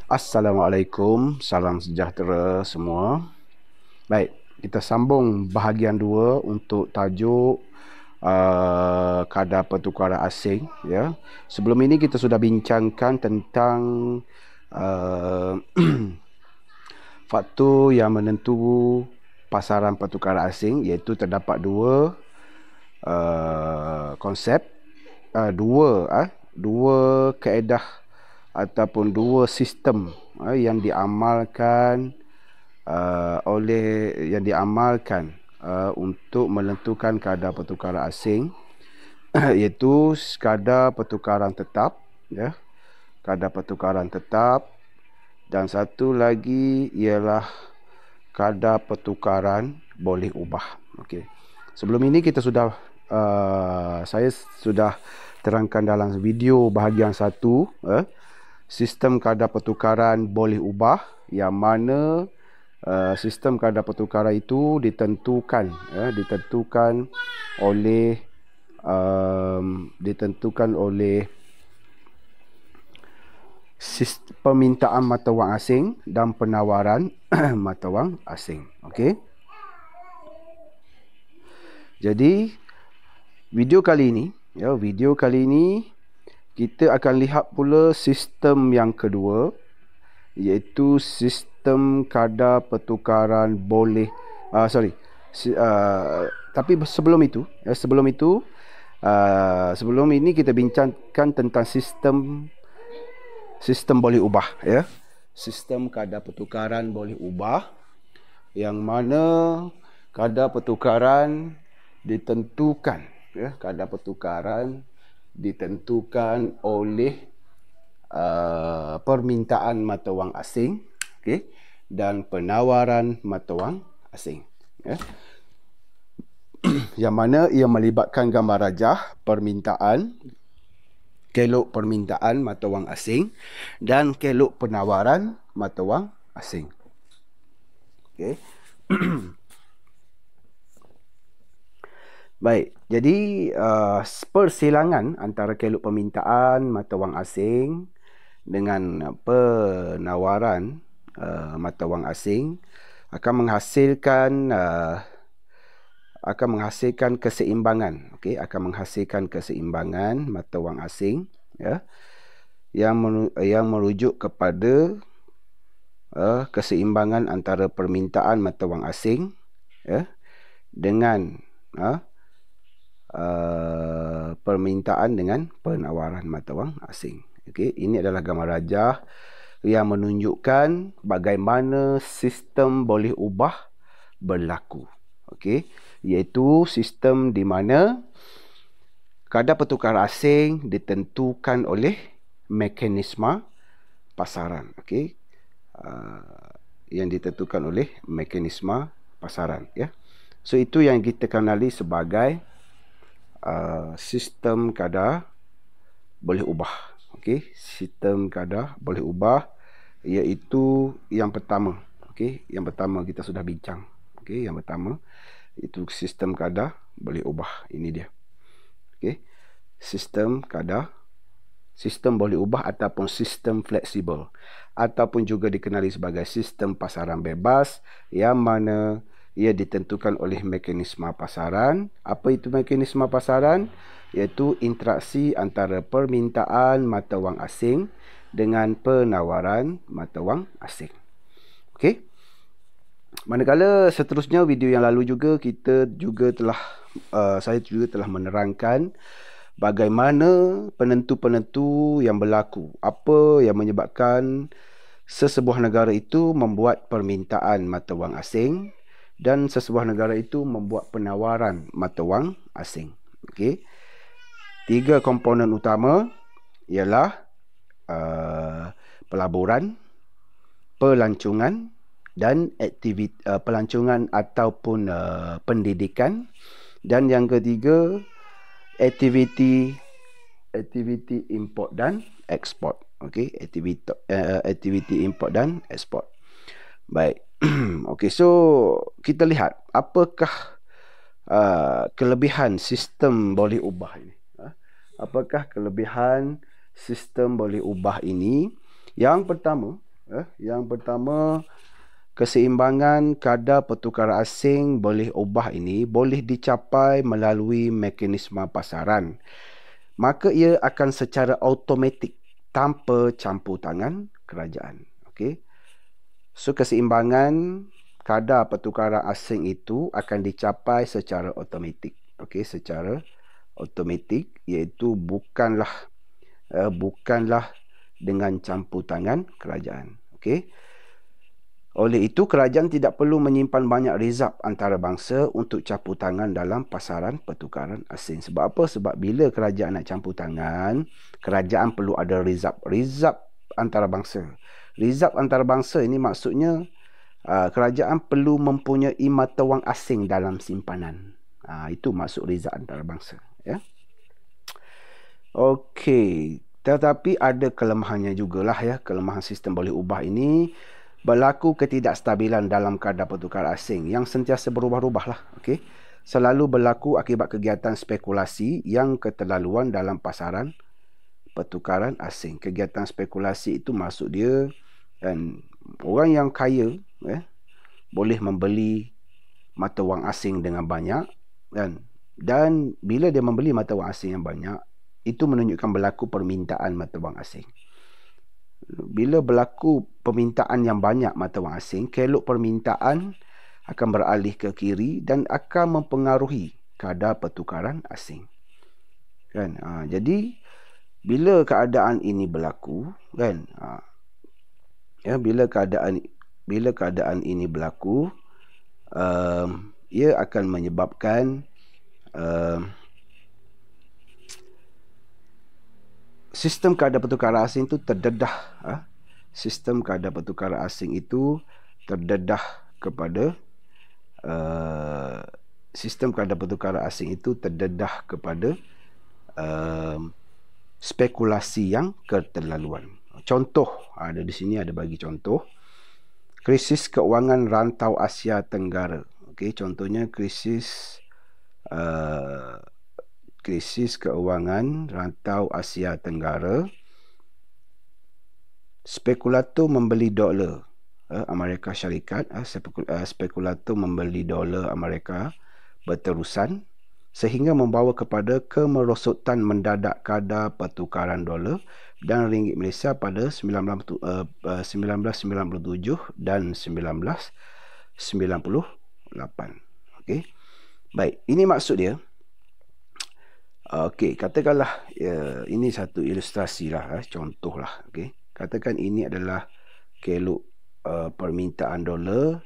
Assalamualaikum, salam sejahtera semua. Baik, kita sambung bahagian 2 untuk tajuk kadar pertukaran asing. Ya, sebelum ini kita sudah bincangkan tentang faktor yang menentu pasaran pertukaran asing, iaitu terdapat dua konsep, dua kaedah ataupun dua sistem yang diamalkan untuk menentukan kadar pertukaran asing, iaitu kadar pertukaran tetap, ya, kadar pertukaran tetap, dan satu lagi ialah kadar pertukaran boleh ubah. Okey. Sebelum ini saya sudah terangkan dalam video bahagian 1 sistem kadar pertukaran boleh ubah, yang mana sistem kadar pertukaran itu ditentukan oleh permintaan mata wang asing dan penawaran mata wang asing. Okey. Jadi video kali ini kita akan lihat pula sistem yang kedua, iaitu sistem kadar pertukaran boleh tapi sebelum ini kita bincangkan tentang sistem boleh ubah, ya. Sistem kadar pertukaran boleh ubah, yang mana kadar pertukaran ditentukan, ya, kadar pertukaran ditentukan oleh permintaan mata wang asing, okey, dan penawaran mata wang asing, ya. Yang mana ia melibatkan gambar rajah kelok permintaan mata wang asing dan kelok penawaran mata wang asing. Okey. Baik, jadi persilangan antara kelok permintaan mata wang asing dengan penawaran mata wang asing akan menghasilkan keseimbangan, okey, akan menghasilkan keseimbangan mata wang asing, ya, yang merujuk kepada keseimbangan antara permintaan mata wang asing, ya, dengan permintaan dengan penawaran mata wang asing. Okey, ini adalah gambar rajah yang menunjukkan bagaimana sistem boleh ubah berlaku. Okey, iaitu sistem di mana kadar pertukaran asing ditentukan oleh mekanisme pasaran. Okey, yang ditentukan oleh mekanisme pasaran, ya. So itu yang kita kenali sebagai sistem kadar boleh ubah. Okey, sistem kadar boleh ubah, iaitu yang pertama. Okey, yang pertama kita sudah bincang. Okey, yang pertama itu sistem kadar boleh ubah. Ini dia. Okey, sistem boleh ubah ataupun sistem fleksibel, ataupun juga dikenali sebagai sistem pasaran bebas, yang mana ia ditentukan oleh mekanisme pasaran. Apa itu mekanisme pasaran? Iaitu interaksi antara permintaan mata wang asing dengan penawaran mata wang asing. Okey. Manakala seterusnya video yang lalu juga saya juga telah menerangkan bagaimana penentu-penentu yang berlaku, apa yang menyebabkan sesebuah negara itu membuat permintaan mata wang asing dan sesebuah negara itu membuat penawaran mata wang asing. Okey. 3 komponen utama ialah pelaburan, pelancongan dan pelancongan ataupun pendidikan, dan yang ketiga aktiviti import dan ekspor. Okey, aktiviti import dan ekspor. Baik. Okey, so kita lihat apakah kelebihan sistem boleh ubah ini. Apakah kelebihan sistem boleh ubah ini? Yang pertama, Yang pertama, keseimbangan kadar pertukaran asing boleh ubah ini boleh dicapai melalui mekanisme pasaran. Maka ia akan secara automatik tanpa campur tangan kerajaan. Okey. So keseimbangan kadar pertukaran asing itu akan dicapai secara automatik. Okey, secara automatik, iaitu bukanlah dengan campur tangan kerajaan. Okey. Oleh itu, kerajaan tidak perlu menyimpan banyak rizab antarabangsa untuk campur tangan dalam pasaran pertukaran asing. Sebab apa? Sebab bila kerajaan nak campur tangan, kerajaan perlu ada rizab. Rizab antarabangsa. Rizab antarabangsa ini maksudnya kerajaan perlu mempunyai mata wang asing dalam simpanan. Itu maksud rizab antarabangsa. Ya. Okey. Tetapi ada kelemahannya jugalah ya. Kelemahan sistem boleh ubah ini. Berlaku ketidakstabilan dalam kadar pertukaran asing yang sentiasa berubah-ubah lah. Okay? Selalu berlaku akibat kegiatan spekulasi yang keterlaluan dalam pasaran pertukaran asing. Kegiatan spekulasi itu maksud dia kan, orang yang kaya boleh membeli mata wang asing dengan banyak kan? Dan bila dia membeli mata wang asing yang banyak, itu menunjukkan berlaku permintaan mata wang asing. Bila berlaku permintaan yang banyak mata wang asing, kelok permintaan akan beralih ke kiri dan akan mempengaruhi kadar pertukaran asing. Kan? Jadi bila keadaan ini berlaku, kan? Bila keadaan ini berlaku, ia akan menyebabkan sistem kadar pertukaran asing itu terdedah. Sistem kadar pertukaran asing itu terdedah kepada sistem kadar pertukaran asing itu terdedah kepada spekulasi yang keterlaluan. Contoh, ada di sini ada bagi contoh. Krisis keuangan rantau Asia Tenggara. Okey, contohnya krisis keuangan rantau Asia Tenggara. Spekulator membeli dolar Amerika Syarikat, spekulator membeli dolar Amerika berterusan sehingga membawa kepada kemerosotan mendadak kadar pertukaran dolar dan ringgit Malaysia pada 1997 dan 1998. Okey. Baik, ini maksud dia. Okey, katakanlah ini satu ilustrasi lah, contoh lah. Okey, katakan ini adalah kelok permintaan dolar,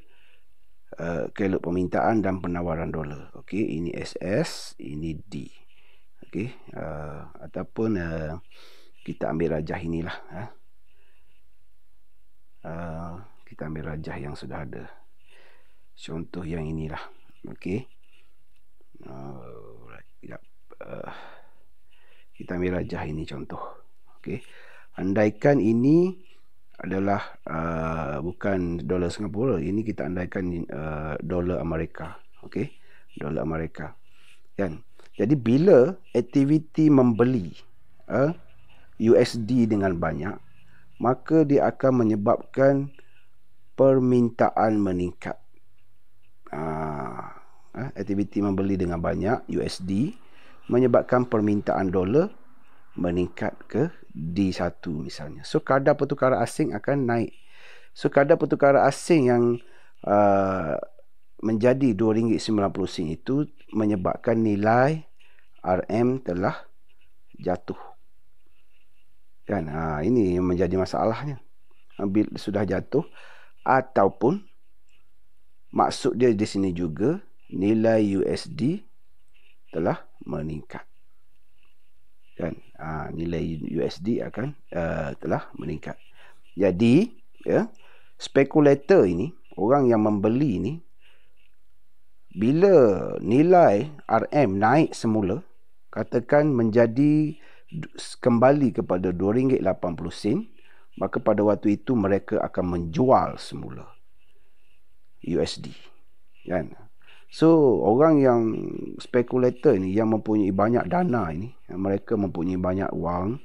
kelok permintaan dan penawaran dolar. Okey, ini SS, ini D. Okey, ataupun kita ambil rajah inilah. Kita ambil rajah yang sudah ada. Contoh yang inilah. Okey. Kita ambil rajah ini contoh. Okey. Andaikan ini adalah bukan dolar Singapura, ini kita andaikan dolar Amerika. Okey. Dolar Amerika. Kan? Jadi bila aktiviti membeli USD dengan banyak, maka dia akan menyebabkan permintaan meningkat. Aktiviti membeli dengan banyak USD menyebabkan permintaan dolar meningkat ke D1 misalnya. So kadar pertukaran asing akan naik. So kadar pertukaran asing yang menjadi RM2.90 itu menyebabkan nilai RM telah jatuh. Kan? Ini yang menjadi masalahnya. Bila sudah jatuh, ataupun maksud dia di sini juga nilai USD telah meningkat. Kan? Nilai USD akan telah meningkat. Jadi, spekulator ini, orang yang membeli ini, bila nilai RM naik semula, katakan menjadi kembali kepada RM2.80, maka pada waktu itu mereka akan menjual semula USD. Kan? So, orang yang spekulator ni, yang mempunyai banyak dana ini, mereka mempunyai banyak wang,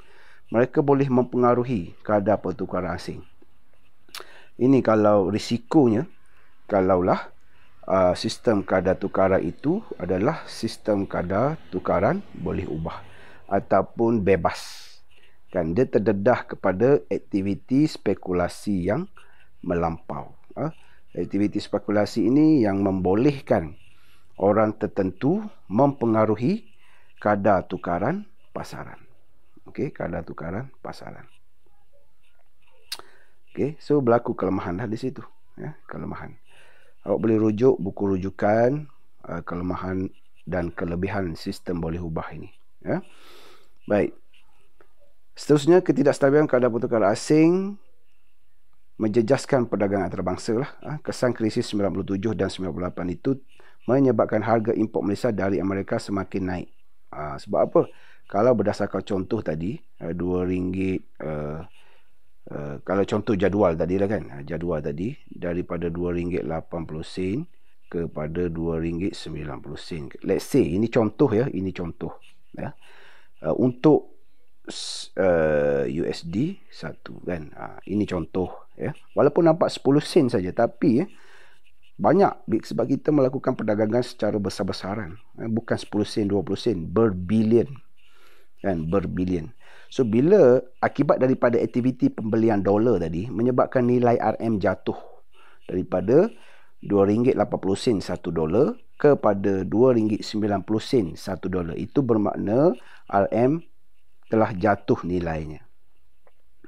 mereka boleh mempengaruhi kadar pertukaran asing. Ini kalau risikonya, kalaulah sistem kadar tukaran itu adalah sistem kadar tukaran boleh ubah ataupun bebas. Kan dia terdedah kepada aktiviti spekulasi yang melampau. Aktiviti spekulasi ini yang membolehkan orang tertentu mempengaruhi kadar tukaran pasaran. Okey, kadar tukaran pasaran. Okey, so berlaku kelemahan di situ, ya, kelemahan. Awak boleh rujuk buku rujukan kelemahan dan kelebihan sistem boleh ubah ini, ya. Baik. Seterusnya, ketidakstabilan kadar pertukaran asing menjejaskan perdagangan antarabangsa lah. Kesan krisis 97 dan 98 itu menyebabkan harga import Malaysia dari Amerika semakin naik. Sebab apa? Kalau berdasarkan contoh tadi, RM2, kalau contoh jadual tadi lah kan, jadual tadi daripada RM2.80 kepada RM2.90. Let's say, ini contoh ya, ini contoh. Ya. Untuk USD 1 kan. Ini contoh ya. Walaupun nampak 10 sen saja, tapi banyak sebab kita melakukan perdagangan secara besar-besaran. Bukan 10 sen, 20 sen, berbilion. Kan, berbilion. So bila akibat daripada aktiviti pembelian dolar tadi menyebabkan nilai RM jatuh daripada RM2.80 satu dolar kepada RM2.90 satu dolar, itu bermakna RM telah jatuh nilainya.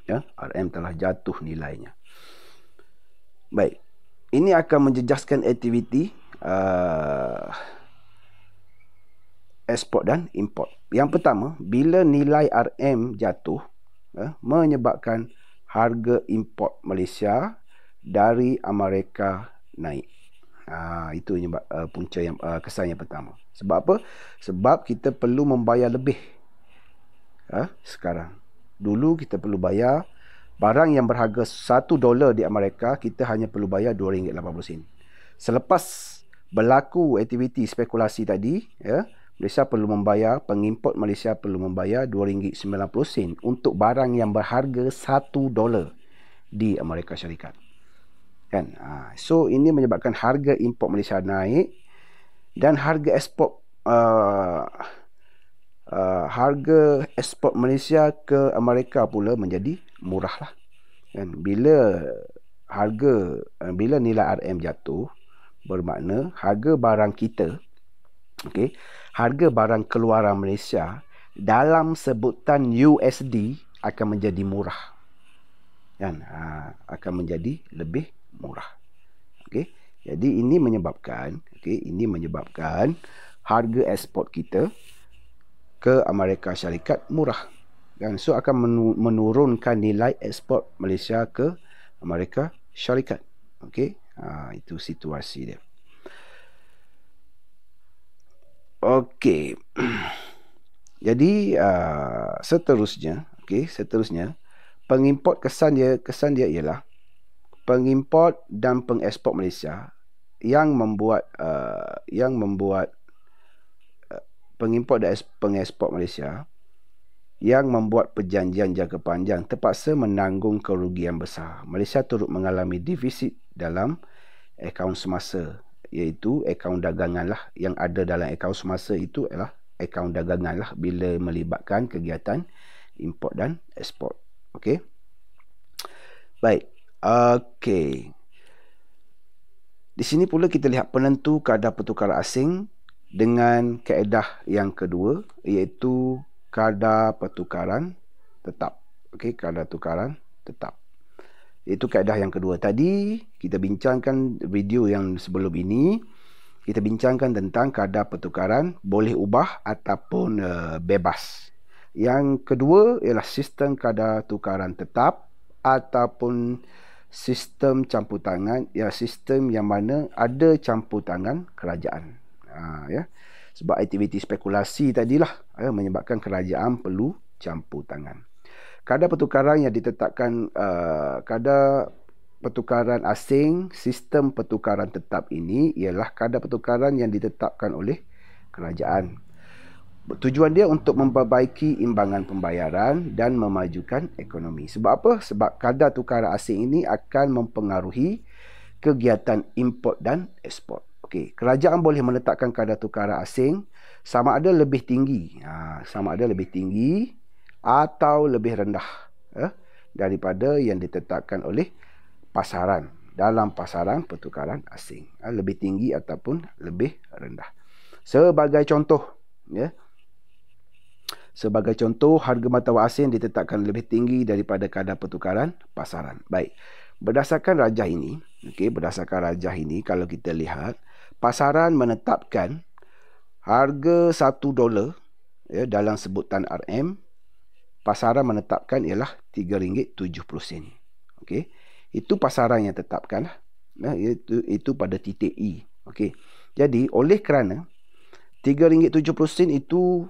Ya, RM telah jatuh nilainya. Baik. Ini akan menjejaskan aktiviti ekspor dan import. Yang pertama, bila nilai RM jatuh, menyebabkan harga import Malaysia dari Amerika naik. Itu punca yang kesan yang pertama. Sebab apa? Sebab kita perlu membayar lebih. Sekarang. Dulu kita perlu bayar barang yang berharga $1 di Amerika, kita hanya perlu bayar RM2.80. Selepas berlaku aktiviti spekulasi tadi, ya, Malaysia perlu membayar, pengimport Malaysia perlu membayar RM2.90 untuk barang yang berharga $1 di Amerika Syarikat. Kan? So ini menyebabkan harga import Malaysia naik dan harga ekspor harga ekspor Malaysia ke Amerika pula menjadi murah lah. Dan bila nilai RM jatuh, bermakna harga barang kita, okey, harga barang keluaran Malaysia dalam sebutan USD akan menjadi murah. Kan? Akan menjadi lebih murah. Okey. Jadi ini menyebabkan harga ekspor kita ke Amerika Syarikat murah. Dan so akan menurunkan nilai ekspor Malaysia ke Amerika Syarikat. Okey. Itu situasi dia. Okey. Jadi seterusnya, pengimport kesan dia ialah pengimport dan pengekspor Malaysia yang membuat pengimport dan pengekspor Malaysia yang membuat perjanjian jangka panjang terpaksa menanggung kerugian besar. Malaysia turut mengalami defisit dalam akaun semasa, iaitu akaun dagangan lah. Yang ada dalam akaun semasa itu adalah akaun dagangan lah bila melibatkan kegiatan import dan ekspor. Okey. Baik. Okey. Di sini pula kita lihat penentu kadar pertukaran asing dengan kaedah yang kedua, iaitu kadar pertukaran tetap. Okey, kadar tukaran tetap. Itu kaedah yang kedua. Tadi kita bincangkan video yang sebelum ini, kita bincangkan tentang kadar pertukaran boleh ubah ataupun bebas. Yang kedua ialah sistem kadar tukaran tetap ataupun sistem campur tangan, ya, sistem yang mana ada campur tangan kerajaan. Ya. Sebab aktiviti spekulasi tadilah menyebabkan kerajaan perlu campur tangan. Kadar pertukaran yang ditetapkan, kadar pertukaran asing, sistem pertukaran tetap ini ialah kadar pertukaran yang ditetapkan oleh kerajaan. Tujuan dia untuk memperbaiki imbangan pembayaran dan memajukan ekonomi. Sebab apa? Sebab kadar tukaran asing ini akan mempengaruhi kegiatan import dan ekspor. Okey, kerajaan boleh meletakkan kadar tukaran asing sama ada lebih tinggi, sama ada lebih tinggi atau lebih rendah daripada yang ditetapkan oleh pasaran dalam pasaran pertukaran asing, lebih tinggi ataupun lebih rendah. Sebagai contoh, sebagai contoh, harga mata wang asing ditetapkan lebih tinggi daripada kadar pertukaran pasaran. Baik, berdasarkan rajah ini, kalau kita lihat, pasaran menetapkan harga $1 dalam sebutan RM, pasaran menetapkan ialah RM3.70. Okey, itu pasaran yang tetapkan, itu pada titik E. Okey, jadi oleh kerana RM3.70 itu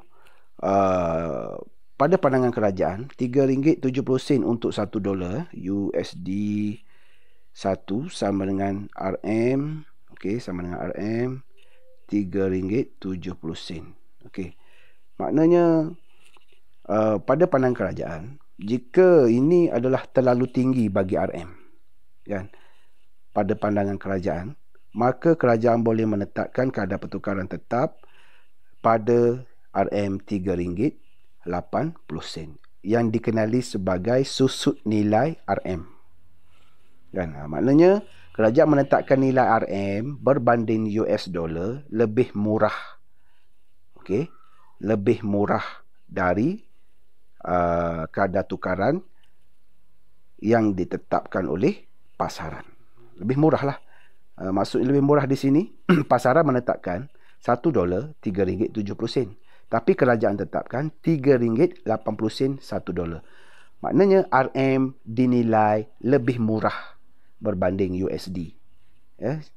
pada pandangan kerajaan, RM3.70 untuk $1 USD 1 sama dengan RM, sama dengan RM RM3.70. Okey, maknanya pada pandangan kerajaan, jika ini adalah terlalu tinggi bagi RM, kan, pada pandangan kerajaan, maka kerajaan boleh menetapkan kadar pertukaran tetap pada RM3.80 yang dikenali sebagai susut nilai RM. Kan? Maknanya kerajaan menetapkan nilai RM berbanding US dollar lebih murah. Okey, lebih murah dari kadar tukaran yang ditetapkan oleh pasaran. Lebih murah lah. Maksud lebih murah di sini, pasaran menetapkan $1 RM3.70. Tapi kerajaan tetapkan RM3.80 $1. Maknanya RM dinilai lebih murah berbanding USD.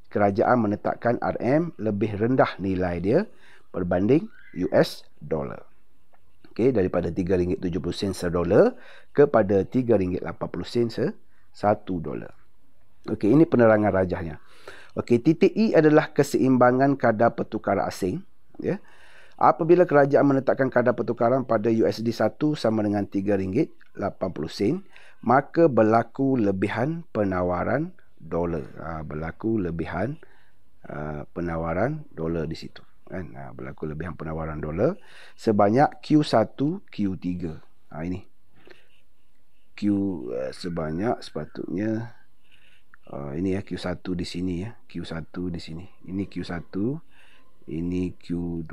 Kerajaan menetapkan RM lebih rendah nilai dia berbanding US dollar. Okey, daripada RM3.70 $1 kepada RM3.80 $1. Okey, ini penerangan rajahnya. Okey, titik E adalah keseimbangan kadar pertukaran asing. Apabila kerajaan menetapkan kadar pertukaran pada USD 1 sama dengan RM3.80, maka berlaku lebihan penawaran dolar. Berlaku lebihan penawaran dolar di situ. Kan? Berlaku lebihan penawaran dolar sebanyak Q1, Q3. Ini Q sebanyak sepatutnya ini Q1 di sini Q1 di sini. Ini Q1, ini Q2,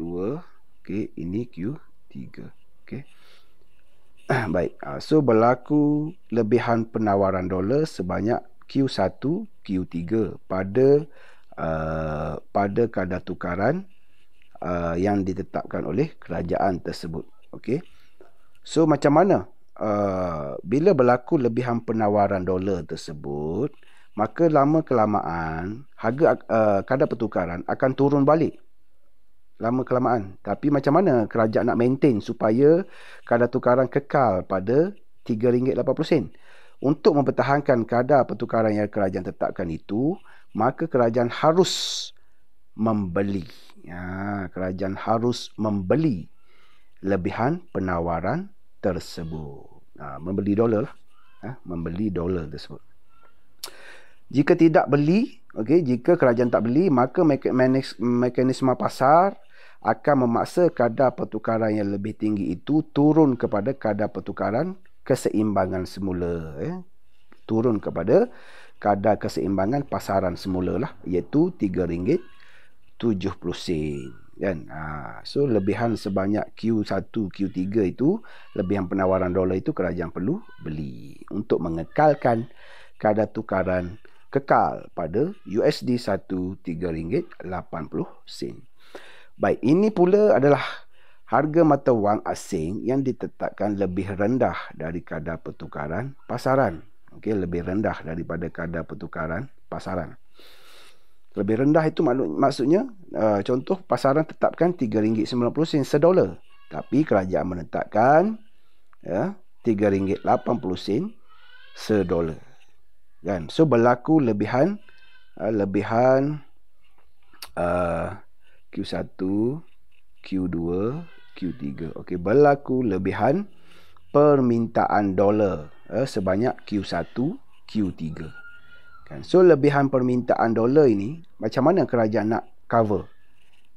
okey, ini Q3. Okey. Baik. So berlaku lebihan penawaran dolar sebanyak Q1, Q3 pada kadar tukaran yang ditetapkan oleh kerajaan tersebut. Okey. So macam mana bila berlaku lebihan penawaran dolar tersebut, maka lama kelamaan harga kadar pertukaran akan turun balik. Lama kelamaan. Tapi macam mana kerajaan nak maintain supaya kadar tukaran kekal pada RM3.80? Untuk mempertahankan kadar pertukaran yang kerajaan tetapkan itu, maka kerajaan harus membeli. Kerajaan harus membeli lebihan penawaran tersebut. Membeli dolar lah. Membeli dolar tersebut. Jika tidak beli, jika kerajaan tak beli, maka mekanisme pasar akan memaksa kadar pertukaran yang lebih tinggi itu turun kepada kadar pertukaran keseimbangan semula. Turun kepada kadar keseimbangan pasaran semula lah, iaitu RM3.70. Kan? So lebihan sebanyak Q1, Q3 itu, lebihan penawaran dolar itu kerajaan perlu beli untuk mengekalkan kadar tukaran kekal pada USD 1 RM3.80. Baik, ini pula adalah harga mata wang asing yang ditetapkan lebih rendah dari kadar pertukaran pasaran. Okey, lebih rendah daripada kadar pertukaran pasaran. Lebih rendah itu maksudnya, contoh pasaran tetapkan RM3.90 $1. Tapi kerajaan menetapkan RM3.80 $1. Kan? So berlaku lebihan Q1, Q2, Q3. Okey, berlaku lebihan permintaan dolar sebanyak Q1, Q3. Kan? So lebihan permintaan dolar ini, macam mana kerajaan nak cover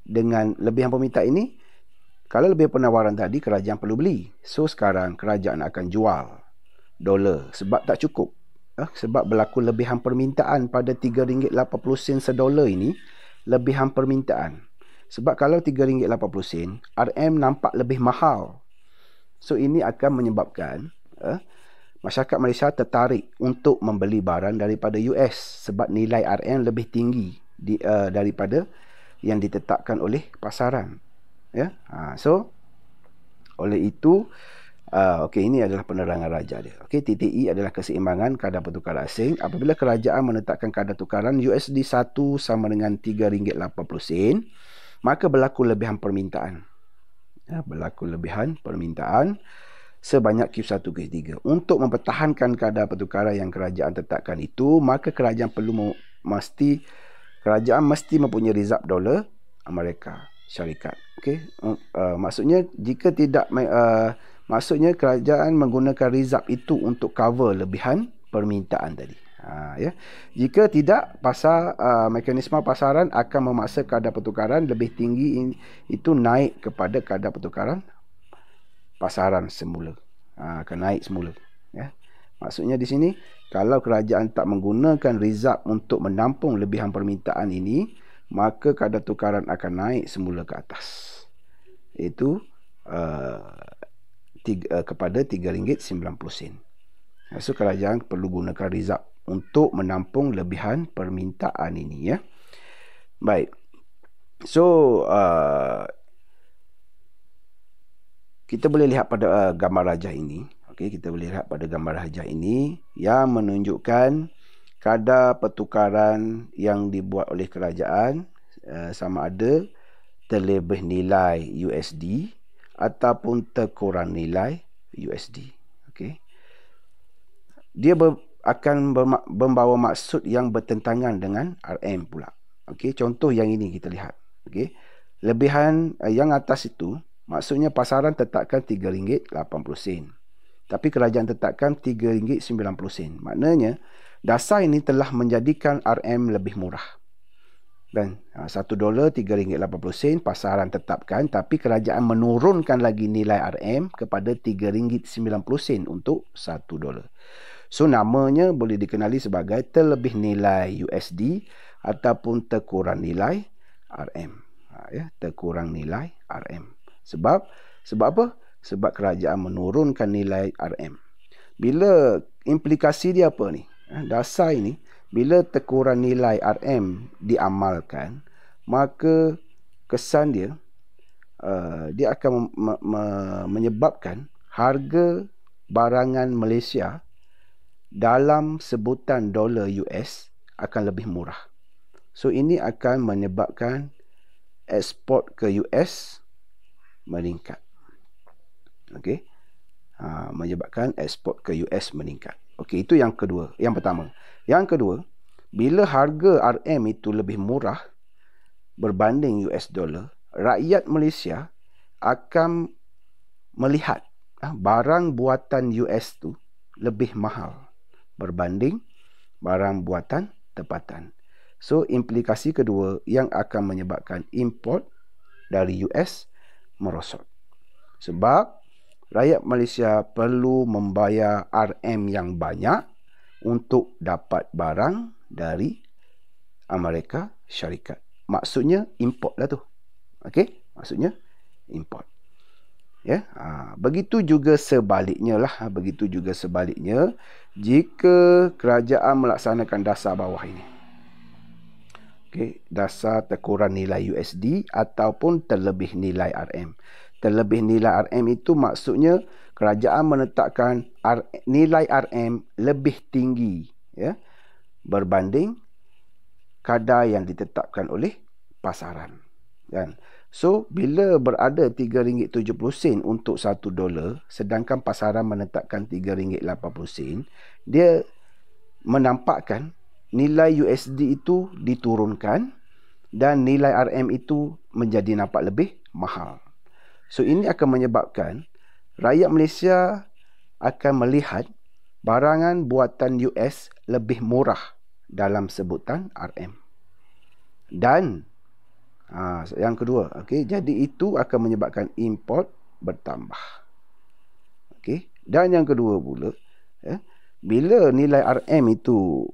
dengan lebihan permintaan ini? Kalau lebih penawaran tadi, kerajaan perlu beli. So sekarang kerajaan akan jual dolar sebab tak cukup. Sebab berlaku lebihan permintaan pada RM3.80 sedolar ini, lebihan permintaan. Sebab kalau RM3.80, RM nampak lebih mahal. So ini akan menyebabkan masyarakat Malaysia tertarik untuk membeli barang daripada US sebab nilai RM lebih tinggi daripada yang ditetapkan oleh pasaran. Ya, so oleh itu, okey, ini adalah penerangan raja dia. Okey, TTE adalah keseimbangan kadar pertukaran asing. Apabila kerajaan menetapkan kadar tukaran USD 1 sama dengan RM3.80, maka berlaku lebihan permintaan. Berlaku lebihan permintaan sebanyak Q1, Q3. Untuk mempertahankan kadar pertukaran yang kerajaan tetapkan itu, maka kerajaan mesti mempunyai rizab dolar Amerika Syarikat. Okey, maksudnya jika tidak maksudnya kerajaan menggunakan rizab itu untuk cover lebihan permintaan tadi. Ya. Jika tidak, mekanisme pasaran akan memaksa kadar pertukaran lebih tinggi itu naik kepada kadar pertukaran pasaran semula. Akan naik semula. Ya. Maksudnya di sini, kalau kerajaan tak menggunakan rizab untuk menampung lebihan permintaan ini, maka kadar tukaran akan naik semula ke atas. Itu kepada RM3.90. So kerajaan perlu gunakan rizab untuk menampung lebihan permintaan ini, ya. Baik. So kita boleh lihat pada gambar rajah ini. Okey, kita boleh lihat pada gambar rajah ini yang menunjukkan kadar pertukaran yang dibuat oleh kerajaan sama ada terlebih nilai USD ataupun terkurang nilai USD. Okey. Dia akan membawa maksud yang bertentangan dengan RM pula. Okey, contoh yang ini kita lihat. Okey. Lebihan yang atas itu maksudnya pasaran tetapkan RM3.80. Tapi kerajaan tetapkan RM3.90. Maknanya dasar ini telah menjadikan RM lebih murah. Dan $1 RM3.80 pasaran tetapkan, tapi kerajaan menurunkan lagi nilai RM kepada RM3.90 untuk $1. So namanya boleh dikenali sebagai terlebih nilai USD ataupun terkurang nilai RM. Terkurang nilai RM. Sebab apa? Sebab kerajaan menurunkan nilai RM. Bila implikasi dia apa ni? Dasar ini, bila terkurang nilai RM diamalkan, maka kesan dia, dia akan menyebabkan harga barangan Malaysia dalam sebutan dolar US akan lebih murah. So ini akan menyebabkan ekspor ke US meningkat. Okey. Menyebabkan ekspor ke US meningkat. Okey, itu yang kedua. Yang pertama. Yang kedua, bila harga RM itu lebih murah berbanding US dollar, rakyat Malaysia akan melihat barang buatan US tu lebih mahal berbanding barang buatan tempatan. So, implikasi kedua yang akan menyebabkan import dari US merosot. Sebab rakyat Malaysia perlu membayar RM yang banyak untuk dapat barang dari Amerika Syarikat. Maksudnya import lah tu. Okey? Maksudnya import. Ya, begitu juga sebaliknya lah. Begitu juga sebaliknya jika kerajaan melaksanakan dasar bawah ini. Okey, dasar terkurang nilai USD ataupun terlebih nilai RM. Terlebih nilai RM itu maksudnya kerajaan menetapkan nilai RM lebih tinggi, ya, berbanding kadar yang ditetapkan oleh pasaran. Kan? So, bila berada RM3.70 untuk $1, sedangkan pasaran menetapkan RM3.80, dia menampakkan nilai USD itu diturunkan dan nilai RM itu menjadi nampak lebih mahal. So ini akan menyebabkan rakyat Malaysia akan melihat barangan buatan US lebih murah dalam sebutan RM. Dan yang kedua, okey, jadi itu akan menyebabkan import bertambah. Okey, dan yang kedua pula, bila nilai RM itu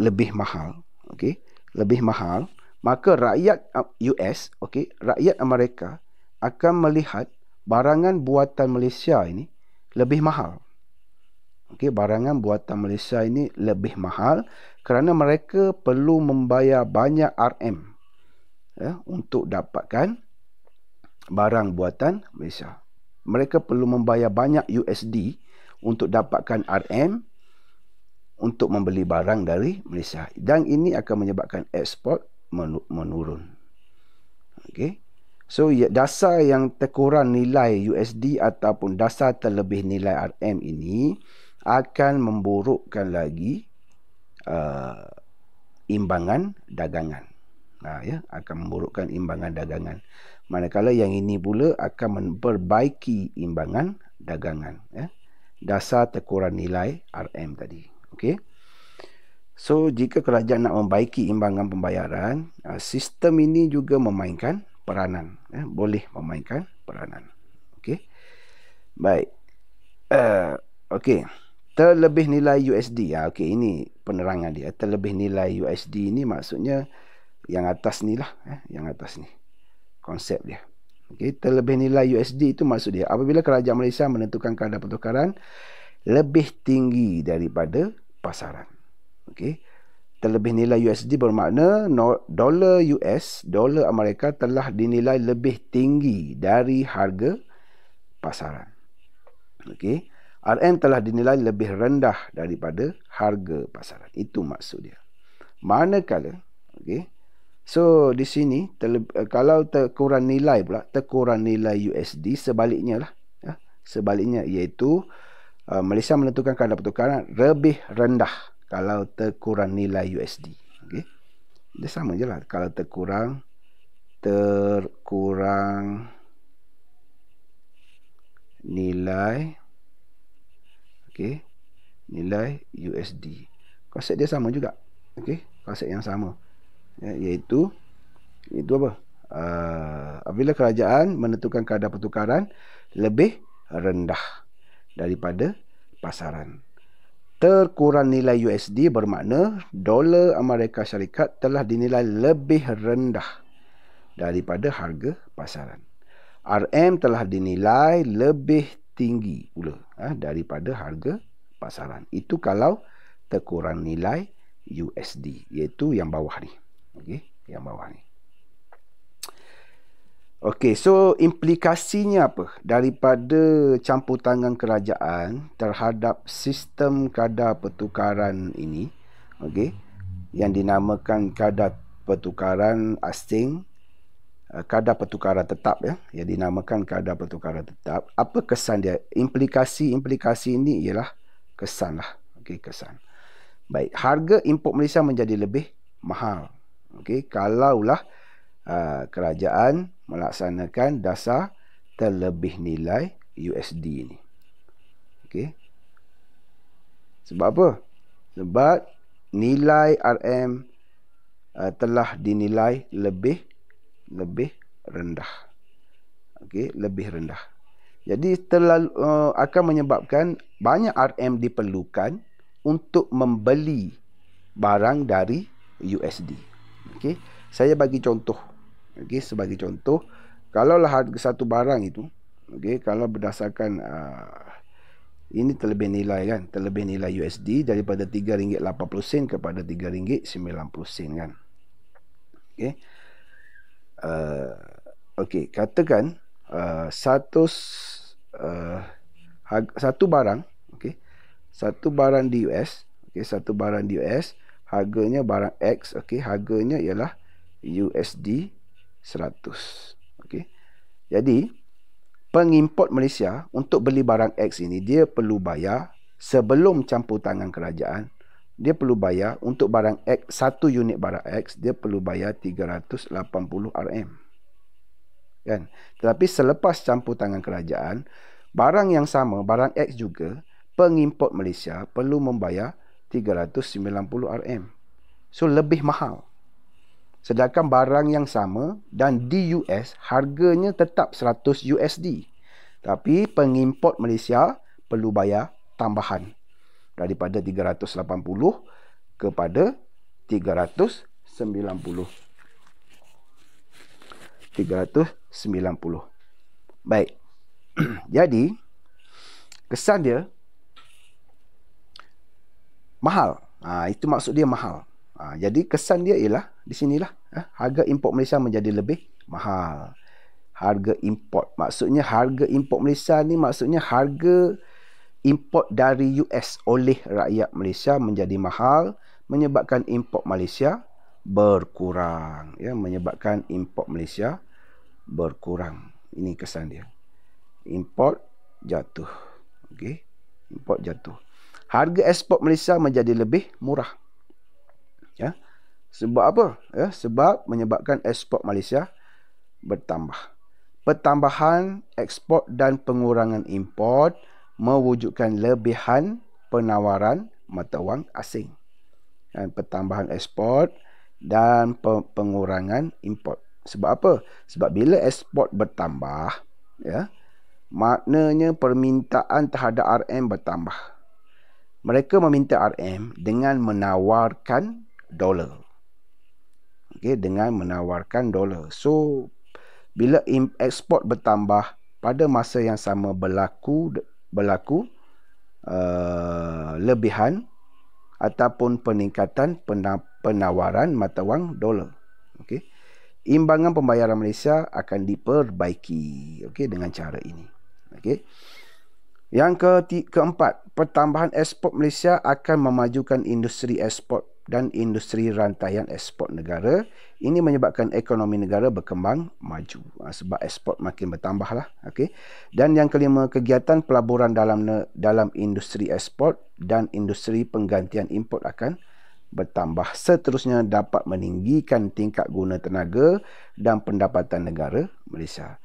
lebih mahal, okey, lebih mahal, maka rakyat US, okey, rakyat Amerika akan melihat barangan buatan Malaysia ini lebih mahal. Okey, barangan buatan Malaysia ini lebih mahal kerana mereka perlu membayar banyak RM untuk dapatkan barang buatan Malaysia. Mereka perlu membayar banyak USD untuk dapatkan RM untuk membeli barang dari Malaysia. Dan ini akan menyebabkan ekspor menurun. Okey. So dasar yang terkurang nilai USD ataupun dasar terlebih nilai RM ini akan memburukkan lagi imbangan dagangan. Akan memburukkan imbangan dagangan. Manakala yang ini pula akan memperbaiki imbangan dagangan. Dasar terkurang nilai RM tadi. Okey. So jika kerajaan nak membaiki imbangan pembayaran, sistem ini juga memainkan peranan. Boleh memainkan peranan. Okey. Baik. Okey. Terlebih nilai USD. Okey, ini penerangan dia. Terlebih nilai USD ini maksudnya yang atas ni lah, yang atas ni konsep dia. Okey, terlebih nilai USD itu maksud dia apabila kerajaan Malaysia menentukan kadar pertukaran lebih tinggi daripada pasaran. Okey, terlebih nilai USD bermakna dolar US, dolar Amerika telah dinilai lebih tinggi dari harga pasaran. Okey, RM telah dinilai lebih rendah daripada harga pasaran. Itu maksud dia. Manakala, okey, so di sini kalau terkurang nilai pula, terkurang nilai USD sebaliknya lah. Sebaliknya iaitu Malaysia menentukan kadar pertukaran lebih rendah kalau terkurang nilai USD. Okey. Dia sama je lah. Kalau terkurang nilai, okey, nilai USD. Konsep dia sama juga. Okey, konsep yang sama. Iaitu apa? Apabila kerajaan menentukan kadar pertukaran lebih rendah daripada pasaran. Terkurang nilai USD bermakna dolar Amerika Syarikat telah dinilai lebih rendah daripada harga pasaran. RM telah dinilai lebih tinggi pula daripada harga pasaran. Itu kalau terkurang nilai USD, iaitu yang bawah ni. Okey, yang bawah ni. Okey, so implikasinya apa daripada campur tangan kerajaan terhadap sistem kadar pertukaran ini? Okey, yang dinamakan kadar pertukaran asing, kadar pertukaran tetap yang dinamakan kadar pertukaran tetap. Apa kesan dia? Implikasi ini ialah kesan lah. Okey, kesan. Baik, harga import Malaysia menjadi lebih mahal. Okey, kalaulah kerajaan melaksanakan dasar terlebih nilai USD ini. Okey. Sebab apa? Sebab nilai RM telah dinilai lebih rendah. Okey, lebih rendah. Jadi akan menyebabkan banyak RM diperlukan untuk membeli barang dari USD. Okey, saya bagi contoh. Okey, sebagai contoh, kalaulah harga satu barang itu, okey, kalau berdasarkan ini terlebih nilai kan, terlebih nilai USD daripada RM3.80 kepada RM3.90 kan. Okey. Okey, katakan satu barang, okey, satu barang di US, okey, satu barang di US, harganya barang X, okey, harganya ialah USD 100. Okey. Jadi, pengimport Malaysia untuk beli barang X ini dia perlu bayar sebelum campur tangan kerajaan. Dia perlu bayar untuk barang X, satu unit barang X dia perlu bayar 380 RM. kan. Tetapi selepas campur tangan kerajaan, barang yang sama, barang X juga, pengimport Malaysia perlu membayar 390 RM. So lebih mahal. Sedangkan barang yang sama dan di US harganya tetap 100 USD. Tapi pengimport Malaysia perlu bayar tambahan daripada 380 kepada 390. Baik. Jadi kesan dia mahal. Itu maksud dia mahal. Jadi kesan dia ialah di sinilah harga import Malaysia menjadi lebih mahal. Harga import, maksudnya harga import Malaysia ni maksudnya harga import dari US oleh rakyat Malaysia menjadi mahal, menyebabkan import Malaysia berkurang, ya, menyebabkan import Malaysia berkurang. Ini kesan dia. Import jatuh. Okey, import jatuh. Harga ekspor Malaysia menjadi lebih murah. Ya. Sebab apa? Ya, sebab menyebabkan ekspor Malaysia bertambah. Pertambahan ekspor dan pengurangan import mewujudkan lebihan penawaran mata wang asing. Dan pertambahan ekspor dan pengurangan import. Sebab apa? Sebab bila ekspor bertambah, ya, maknanya permintaan terhadap RM bertambah. Mereka meminta RM dengan menawarkan dolar. Okey, dengan menawarkan dolar. So bila ekspor bertambah, pada masa yang sama berlaku lebihan ataupun peningkatan penawaran mata wang dolar. Okey. Imbangan pembayaran Malaysia akan diperbaiki, okey, dengan cara ini. Okey. Yang keempat, pertambahan ekspor Malaysia akan memajukan industri ekspor dan industri rantaian ekspor negara. Ini menyebabkan ekonomi negara berkembang maju. Sebab ekspor makin bertambah lah. Okay. Dan yang kelima, kegiatan pelaburan dalam industri ekspor dan industri penggantian import akan bertambah. Seterusnya dapat meninggikan tingkat guna tenaga dan pendapatan negara Malaysia.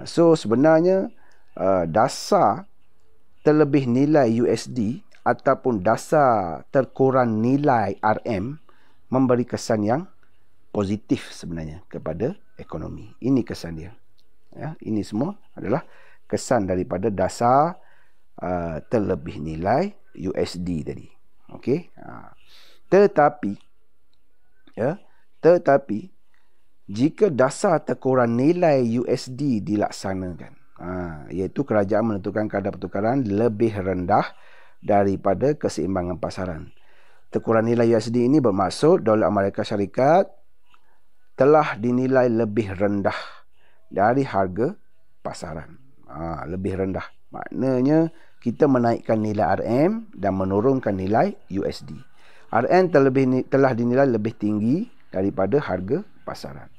So sebenarnya dasar terlebih nilai USD ataupun dasar terkurang nilai RM memberi kesan yang positif sebenarnya kepada ekonomi. Ini kesan dia. Ya, ini semua adalah kesan daripada dasar terlebih nilai USD tadi. Okey. Tetapi jika dasar terkurang nilai USD dilaksanakan, iaitu kerajaan menentukan kadar pertukaran lebih rendah daripada keseimbangan pasaran. Terkurang nilai USD ini bermaksud dolar Amerika Syarikat telah dinilai lebih rendah dari harga pasaran. Lebih rendah. Maknanya kita menaikkan nilai RM dan menurunkan nilai USD. RM telah dinilai lebih tinggi daripada harga pasaran.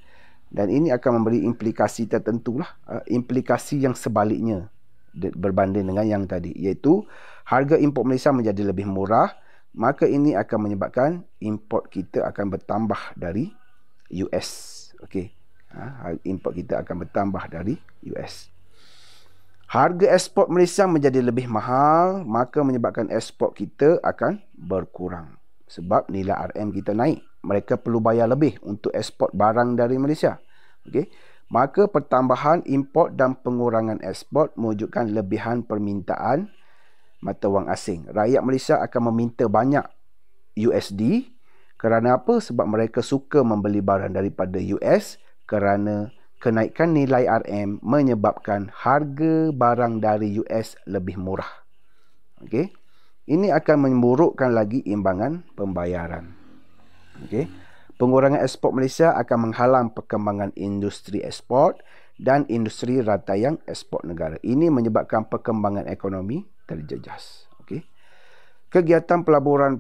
Dan ini akan memberi implikasi tertentu lah. Implikasi yang sebaliknya berbanding dengan yang tadi. Iaitu harga import Malaysia menjadi lebih murah. Maka ini akan menyebabkan import kita akan bertambah dari US. Okey. Import kita akan bertambah dari US. Harga ekspor Malaysia menjadi lebih mahal, maka menyebabkan ekspor kita akan berkurang. Sebab nilai RM kita naik. Mereka perlu bayar lebih untuk ekspor barang dari Malaysia. Okey. Maka pertambahan import dan pengurangan ekspor mewujudkan lebihan permintaan mata wang asing. Rakyat Malaysia akan meminta banyak USD. Kerana apa? Sebab mereka suka membeli barang daripada US kerana kenaikan nilai RM menyebabkan harga barang dari US lebih murah. Okey. Ini akan memburukkan lagi imbangan pembayaran. Okey. Pengurangan ekspor Malaysia akan menghalang perkembangan industri ekspor dan industri rantaian ekspor negara. Ini menyebabkan perkembangan ekonomi terjejas. Okey. Kegiatan pelaburan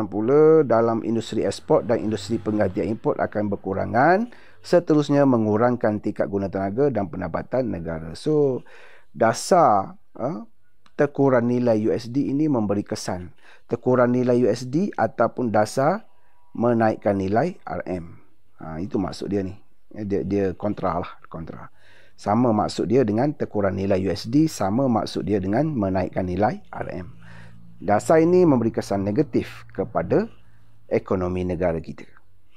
pula dalam industri ekspor dan industri penggantian import akan berkurangan. Seterusnya mengurangkan tingkat guna tenaga dan pendapatan negara. So dasar terkurang nilai USD ini memberi kesan. Terkurang nilai USD ataupun dasar menaikkan nilai RM. Itu maksud dia ni. Dia kontra lah, kontra. Sama maksud dia dengan tekuran nilai USD, sama maksud dia dengan menaikkan nilai RM. Dasar ini memberi kesan negatif kepada ekonomi negara kita.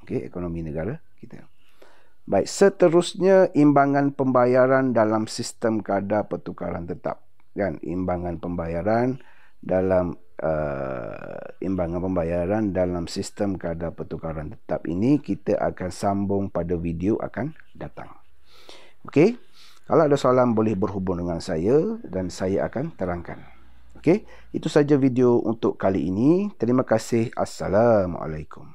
Okey, ekonomi negara kita. Baik, seterusnya imbangan pembayaran dalam sistem kadar pertukaran tetap. Kan, imbangan pembayaran dalam sistem kadar pertukaran tetap ini kita akan sambung pada video akan datang. Okey. Kalau ada soalan boleh berhubung dengan saya dan saya akan terangkan. Okey, itu saja video untuk kali ini. Terima kasih. Assalamualaikum.